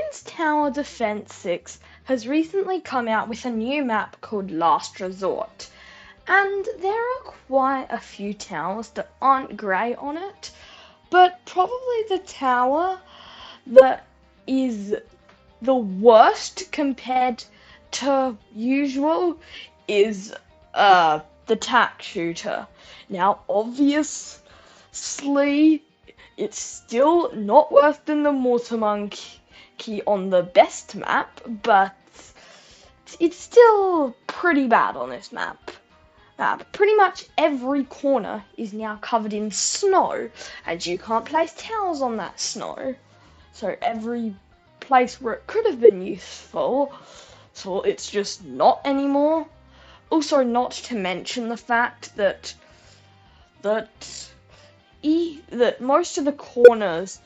Bloons Tower Defense 6 has recently come out with a new map called Last Resort, and there are quite a few towers that aren't great on it, but probably the tower that is the worst compared to usual is the Tack shooter. Now, obviously, it's still not worse than the Mortar Monkey on the best map, but it's still pretty bad on this map. Pretty much every corner is now covered in snow, and you can't place towers on that snow. So every place where it could have been useful, so it's just not anymore. Also, not to mention the fact that most of the corners,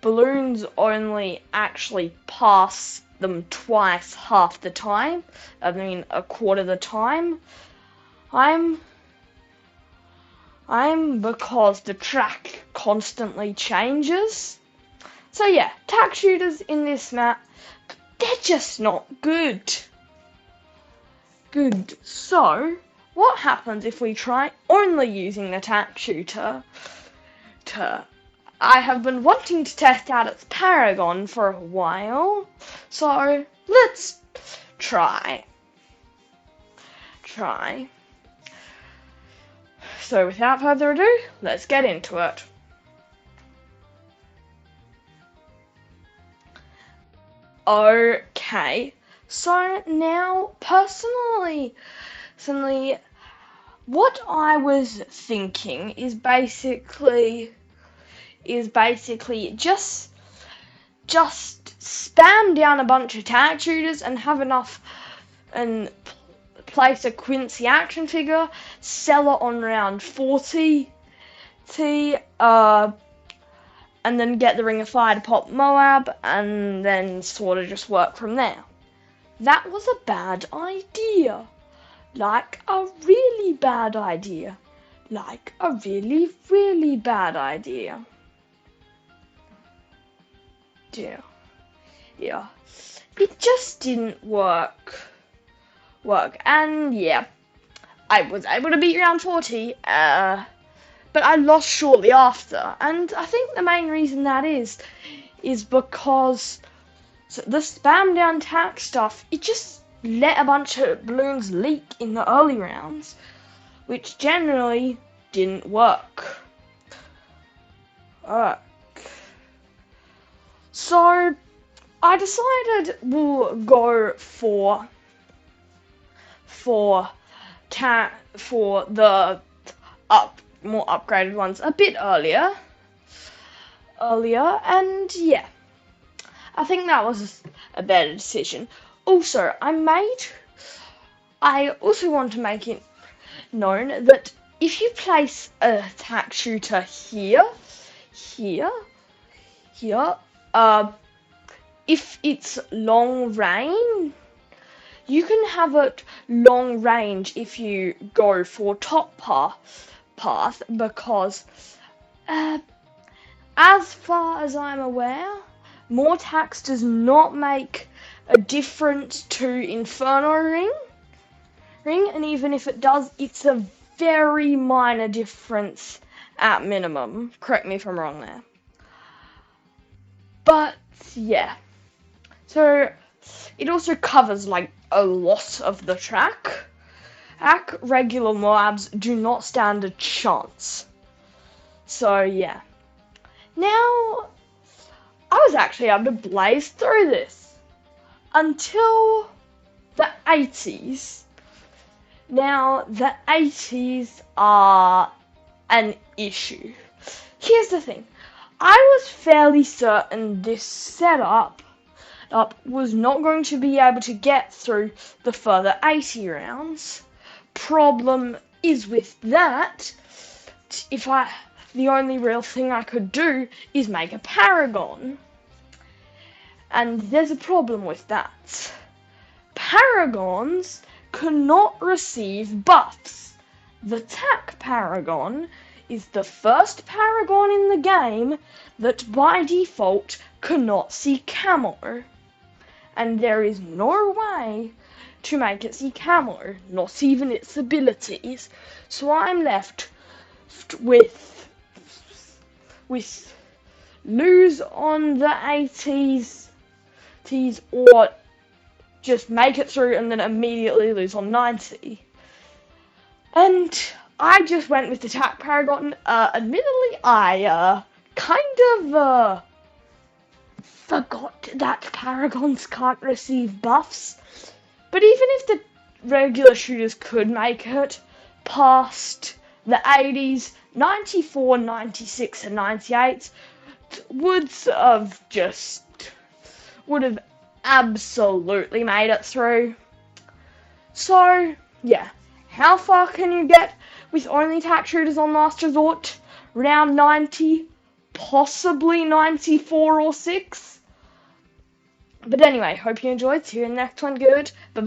balloons only actually pass them twice half the time. I mean, a quarter the time. Because the track constantly changes. So yeah, tack shooters in this map, they're just not good. So, what happens if we try only using the tack shooter? I have been wanting to test out its Paragon for a while, so let's try. So without further ado, let's get into it. Okay, so now personally, what I was thinking is basically just spam down a bunch of tack shooters and have enough and place a Quincy action figure, sell it on round 40, and then get the Ring of Fire to pop Moab, and then sort of just work from there. That was a bad idea. Like a really bad idea. Like a really, really bad idea. Yeah. It just didn't work. And yeah, I was able to beat round 40, but I lost shortly after. And I think the main reason that is because the spam down tack stuff, it just let a bunch of balloons leak in the early rounds, which generally didn't work. Alright. So I decided we'll go for the more upgraded ones a bit earlier, and yeah, I think that was a better decision. Also, I also want to make it known that if you place a tack shooter here, if it's long range, you can have it long range if you go for top path, because as far as I'm aware, more tax does not make a difference to Inferno Ring, and even if it does, it's a very minor difference at minimum. Correct me if I'm wrong there. But yeah, so it also covers like a lot of the track. Regular Moabs do not stand a chance. So yeah. Now, I was actually able to blaze through this until the 80s. Now, the 80s are an issue. Here's the thing. I was fairly certain this setup was not going to be able to get through the further 80 rounds. Problem is with that, the only real thing I could do is make a Paragon. And there's a problem with that. Paragons cannot receive buffs. The Tack Paragon is the first Paragon in the game that by default cannot see camo. And there is no way to make it see camo, not even its abilities. So I'm left with lose on the 80s or just make it through and then immediately lose on 90. And I just went with the Tack Paragon. Admittedly, I kind of forgot that Paragons can't receive buffs. But even if the regular shooters could make it past the 80s, 94, 96, and 98 would have absolutely made it through. So, yeah. How far can you get with only Tack shooters on Last Resort? Round 90? Possibly 94 or 6? But anyway, hope you enjoyed. See you in the next one. Good. Bye.